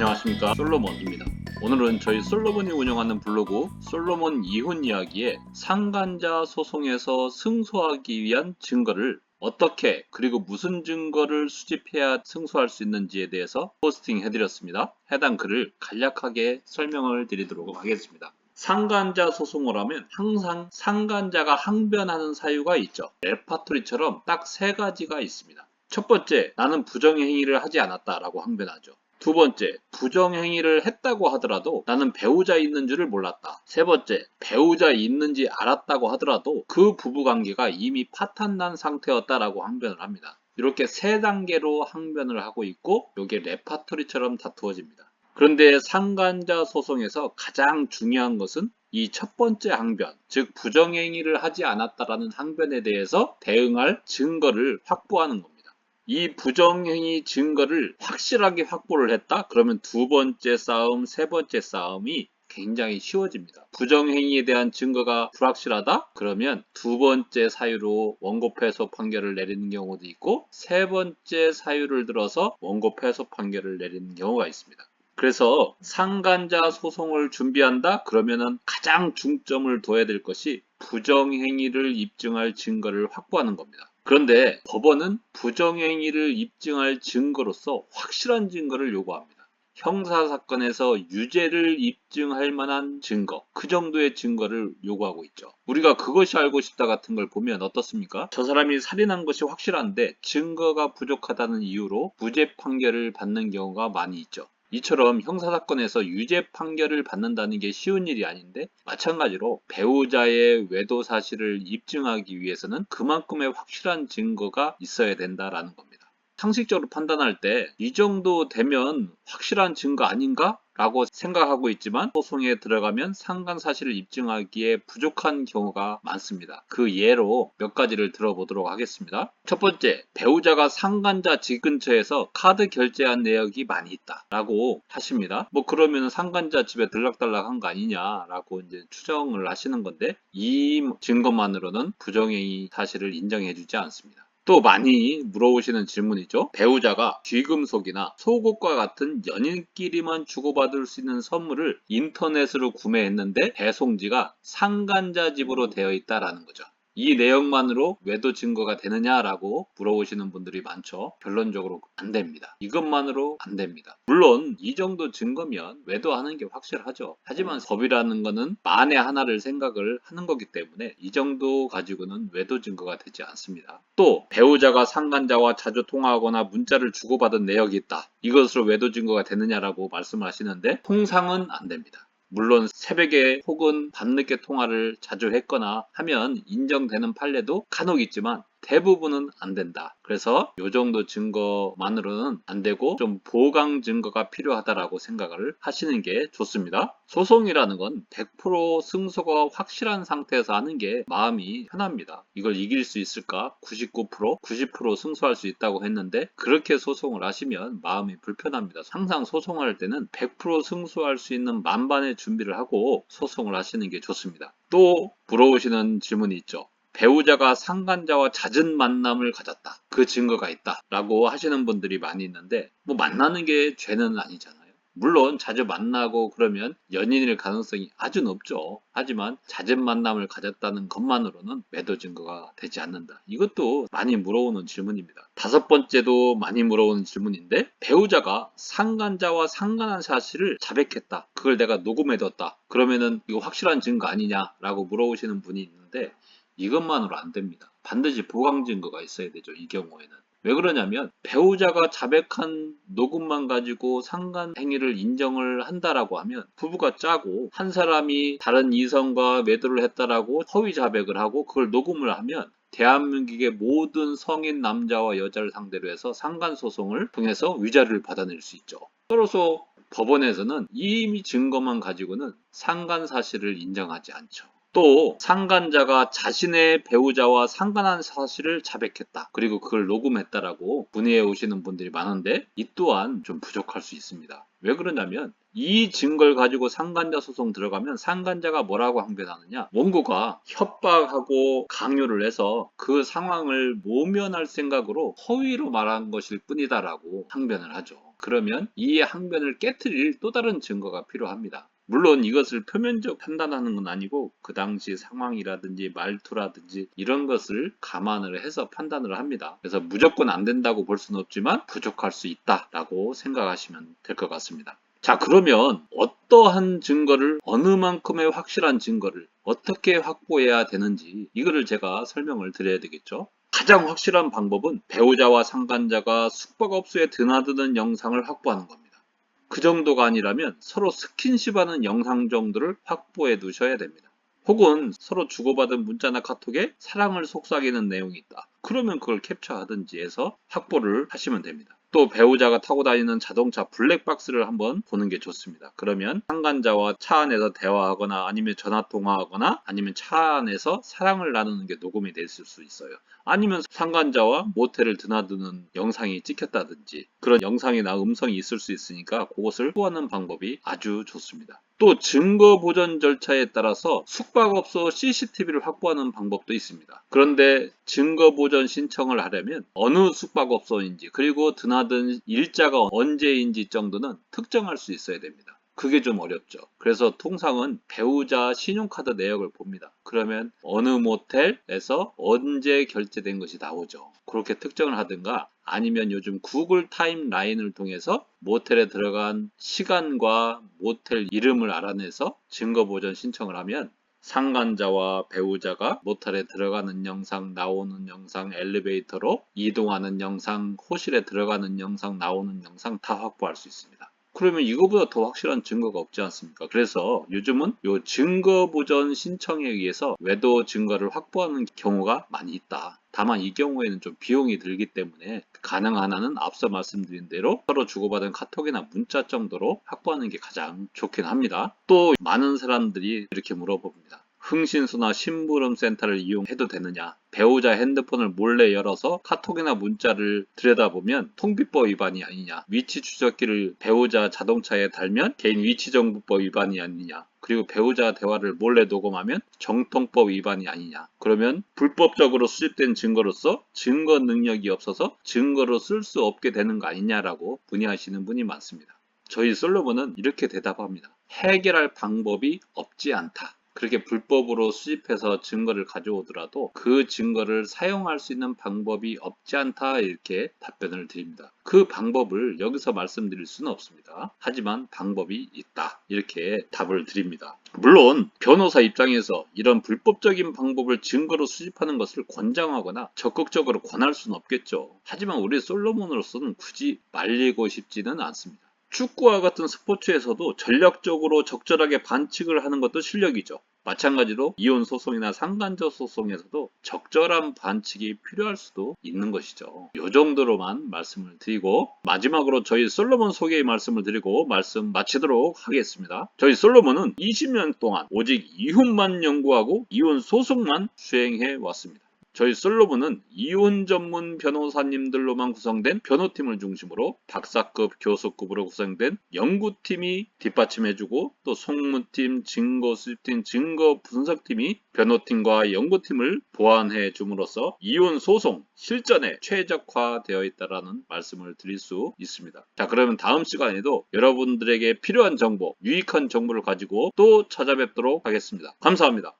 안녕하십니까, 솔로몬입니다. 오늘은 저희 솔로몬이 운영하는 블로그 솔로몬 이혼 이야기에 상간자 소송에서 승소하기 위한 증거를 어떻게 그리고 무슨 증거를 수집해야 승소할 수 있는지에 대해서 포스팅 해드렸습니다. 해당 글을 간략하게 설명을 드리도록 하겠습니다. 상간자 소송을 하면 항상 상간자가 항변하는 사유가 있죠. 레파토리처럼 딱 세 가지가 있습니다. 첫 번째, 나는 부정행위를 하지 않았다라고 항변하죠. 두 번째, 부정행위를 했다고 하더라도 나는 배우자 있는 줄을 몰랐다. 세 번째, 배우자 있는지 알았다고 하더라도 그 부부관계가 이미 파탄난 상태였다라고 항변을 합니다. 이렇게 세 단계로 항변을 하고 있고 이게 레파토리처럼 다투어집니다. 그런데 상간자 소송에서 가장 중요한 것은 이 첫 번째 항변, 즉 부정행위를 하지 않았다라는 항변에 대해서 대응할 증거를 확보하는 겁니다. 이 부정행위 증거를 확실하게 확보를 했다? 그러면 두 번째 싸움, 세 번째 싸움이 굉장히 쉬워집니다. 부정행위에 대한 증거가 불확실하다? 그러면 두 번째 사유로 원고 패소 판결을 내리는 경우도 있고 세 번째 사유를 들어서 원고 패소 판결을 내리는 경우가 있습니다. 그래서 상간자 소송을 준비한다? 그러면은 가장 중점을 둬야 될 것이 부정행위를 입증할 증거를 확보하는 겁니다. 그런데 법원은 부정행위를 입증할 증거로서 확실한 증거를 요구합니다. 형사사건에서 유죄를 입증할 만한 증거, 그 정도의 증거를 요구하고 있죠. 우리가 그것이 알고 싶다 같은 걸 보면 어떻습니까? 저 사람이 살인한 것이 확실한데 증거가 부족하다는 이유로 무죄 판결을 받는 경우가 많이 있죠. 이처럼 형사사건에서 유죄 판결을 받는다는 게 쉬운 일이 아닌데 마찬가지로 배우자의 외도 사실을 입증하기 위해서는 그만큼의 확실한 증거가 있어야 된다라는 겁니다. 상식적으로 판단할 때 이 정도 되면 확실한 증거 아닌가? 라고 생각하고 있지만 소송에 들어가면 상간 사실을 입증하기에 부족한 경우가 많습니다. 그 예로 몇 가지를 들어보도록 하겠습니다. 첫 번째, 배우자가 상간자 집 근처에서 카드 결제한 내역이 많이 있다 라고 하십니다. 그러면 상간자 집에 들락달락한 거 아니냐 라고 이제 추정을 하시는 건데 이 증거만으로는 부정행위 사실을 인정해주지 않습니다. 또 많이 물어보시는 질문이죠. 배우자가 귀금속이나 속옷과 같은 연인끼리만 주고받을 수 있는 선물을 인터넷으로 구매했는데 배송지가 상간자 집으로 되어 있다라는 거죠. 이 내용만으로 외도 증거가 되느냐라고 물어보시는 분들이 많죠. 결론적으로 안 됩니다. 이것만으로 안 됩니다. 물론 이 정도 증거면 외도하는 게 확실하죠. 하지만 법이라는 거는 만에 하나를 생각을 하는 거기 때문에 이 정도 가지고는 외도 증거가 되지 않습니다. 또 배우자가 상간자와 자주 통화하거나 문자를 주고받은 내역이 있다. 이것으로 외도 증거가 되느냐라고 말씀을 하시는데 통상은 안 됩니다. 물론 새벽에 혹은 밤늦게 통화를 자주 했거나 하면 인정되는 판례도 간혹 있지만 대부분은 안 된다. 그래서 이 정도 증거만으로는 안 되고 좀 보강 증거가 필요하다라고 생각을 하시는 게 좋습니다. 소송이라는 건 100% 승소가 확실한 상태에서 하는 게 마음이 편합니다. 이걸 이길 수 있을까? 99%, 90% 승소할 수 있다고 했는데 그렇게 소송을 하시면 마음이 불편합니다. 항상 소송할 때는 100% 승소할 수 있는 만반의 준비를 하고 소송을 하시는 게 좋습니다. 또 물어보시는 질문이 있죠. 배우자가 상간자와 잦은 만남을 가졌다. 그 증거가 있다. 라고 하시는 분들이 많이 있는데 만나는 게 죄는 아니잖아요. 물론 자주 만나고 그러면 연인일 가능성이 아주 높죠. 하지만 잦은 만남을 가졌다는 것만으로는 외도 증거가 되지 않는다. 이것도 많이 물어오는 질문입니다. 다섯 번째도 많이 물어오는 질문인데 배우자가 상간자와 상간한 사실을 자백했다. 그걸 내가 녹음해뒀다. 그러면은 이거 확실한 증거 아니냐라고 물어보시는 분이 있는데 이것만으로 안 됩니다. 반드시 보강 증거가 있어야 되죠. 이 경우에는. 왜 그러냐면 배우자가 자백한 녹음만 가지고 상간 행위를 인정을 한다라고 하면 부부가 짜고 한 사람이 다른 이성과 외도를 했다라고 허위 자백을 하고 그걸 녹음을 하면 대한민국의 모든 성인 남자와 여자를 상대로 해서 상간소송을 통해서 위자료를 받아낼 수 있죠. 따라서 법원에서는 이 증거만 가지고는 상간 사실을 인정하지 않죠. 또 상간자가 자신의 배우자와 상간한 사실을 자백했다. 그리고 그걸 녹음했다라고 문의해 오시는 분들이 많은데 이 또한 좀 부족할 수 있습니다. 왜 그러냐면 이 증거를 가지고 상간자 소송 들어가면 상간자가 뭐라고 항변하느냐? 원고가 협박하고 강요를 해서 그 상황을 모면할 생각으로 허위로 말한 것일 뿐이다라고 항변을 하죠. 그러면 이 항변을 깨트릴 또 다른 증거가 필요합니다. 물론 이것을 표면적 판단하는 건 아니고 그 당시 상황이라든지 말투라든지 이런 것을 감안을 해서 판단을 합니다. 그래서 무조건 안 된다고 볼 수는 없지만 부족할 수 있다라고 생각하시면 될 것 같습니다. 자, 그러면 어떠한 증거를, 어느 만큼의 확실한 증거를 어떻게 확보해야 되는지 이거를 제가 설명을 드려야 되겠죠. 가장 확실한 방법은 배우자와 상간자가 숙박업소에 드나드는 영상을 확보하는 겁니다. 그 정도가 아니라면 서로 스킨십하는 영상 정도를 확보해 두셔야 됩니다. 혹은 서로 주고받은 문자나 카톡에 사랑을 속삭이는 내용이 있다. 그러면 그걸 캡처하든지 해서 확보를 하시면 됩니다. 또 배우자가 타고 다니는 자동차 블랙박스를 한번 보는 게 좋습니다. 그러면 상간자와 차 안에서 대화하거나 아니면 전화통화하거나 아니면 차 안에서 사랑을 나누는 게 녹음이 됐을 수 있어요. 아니면 상간자와 모텔을 드나드는 영상이 찍혔다든지 그런 영상이나 음성이 있을 수 있으니까 그것을 확보하는 방법이 아주 좋습니다. 또 증거 보전 절차에 따라서 숙박업소 CCTV를 확보하는 방법도 있습니다. 그런데 증거 보전 신청을 하려면 어느 숙박업소인지 그리고 드나든 일자가 언제인지 정도는 특정할 수 있어야 됩니다. 그게 좀 어렵죠. 그래서 통상은 배우자 신용카드 내역을 봅니다. 그러면 어느 모텔에서 언제 결제된 것이 나오죠. 그렇게 특정을 하든가 아니면 요즘 구글 타임라인을 통해서 모텔에 들어간 시간과 모텔 이름을 알아내서 증거 보전 신청을 하면 상간자와 배우자가 모텔에 들어가는 영상, 나오는 영상, 엘리베이터로 이동하는 영상, 호실에 들어가는 영상, 나오는 영상 다 확보할 수 있습니다. 그러면 이거보다 더 확실한 증거가 없지 않습니까? 그래서 요즘은 요 증거 보전 신청에 의해서 외도 증거를 확보하는 경우가 많이 있다. 다만 이 경우에는 좀 비용이 들기 때문에 가능한 한은 앞서 말씀드린 대로 서로 주고받은 카톡이나 문자 정도로 확보하는 게 가장 좋긴 합니다. 또 많은 사람들이 이렇게 물어봅니다. 흥신소나 심부름 센터를 이용해도 되느냐? 배우자 핸드폰을 몰래 열어서 카톡이나 문자를 들여다보면 통비법 위반이 아니냐? 위치 추적기를 배우자 자동차에 달면 개인 위치정보법 위반이 아니냐? 그리고 배우자 대화를 몰래 녹음하면 정통법 위반이 아니냐? 그러면 불법적으로 수집된 증거로서 증거 능력이 없어서 증거로 쓸 수 없게 되는 거 아니냐라고 문의하시는 분이 많습니다. 저희 솔로몬은 이렇게 대답합니다. 해결할 방법이 없지 않다. 그렇게 불법으로 수집해서 증거를 가져오더라도 그 증거를 사용할 수 있는 방법이 없지 않다 이렇게 답변을 드립니다. 그 방법을 여기서 말씀드릴 수는 없습니다. 하지만 방법이 있다 이렇게 답을 드립니다. 물론 변호사 입장에서 이런 불법적인 방법을 증거로 수집하는 것을 권장하거나 적극적으로 권할 수는 없겠죠. 하지만 우리 솔로몬으로서는 굳이 말리고 싶지는 않습니다. 축구와 같은 스포츠에서도 전략적으로 적절하게 반칙을 하는 것도 실력이죠. 마찬가지로 이혼 소송이나 상간자 소송에서도 적절한 반칙이 필요할 수도 있는 것이죠. 이 정도로만 말씀을 드리고 마지막으로 저희 솔로몬 소개의 말씀을 드리고 말씀 마치도록 하겠습니다. 저희 솔로몬은 20년 동안 오직 이혼만 연구하고 이혼 소송만 수행해 왔습니다. 저희 솔로몬은 이혼 전문 변호사님들로만 구성된 변호팀을 중심으로 박사급, 교수급으로 구성된 연구팀이 뒷받침해주고 또 송무팀, 증거 수집팀, 증거 분석팀이 변호팀과 연구팀을 보완해 줌으로써 이혼 소송 실전에 최적화되어 있다는 말씀을 드릴 수 있습니다. 자, 그러면 다음 시간에도 여러분들에게 필요한 정보, 유익한 정보를 가지고 또 찾아뵙도록 하겠습니다. 감사합니다.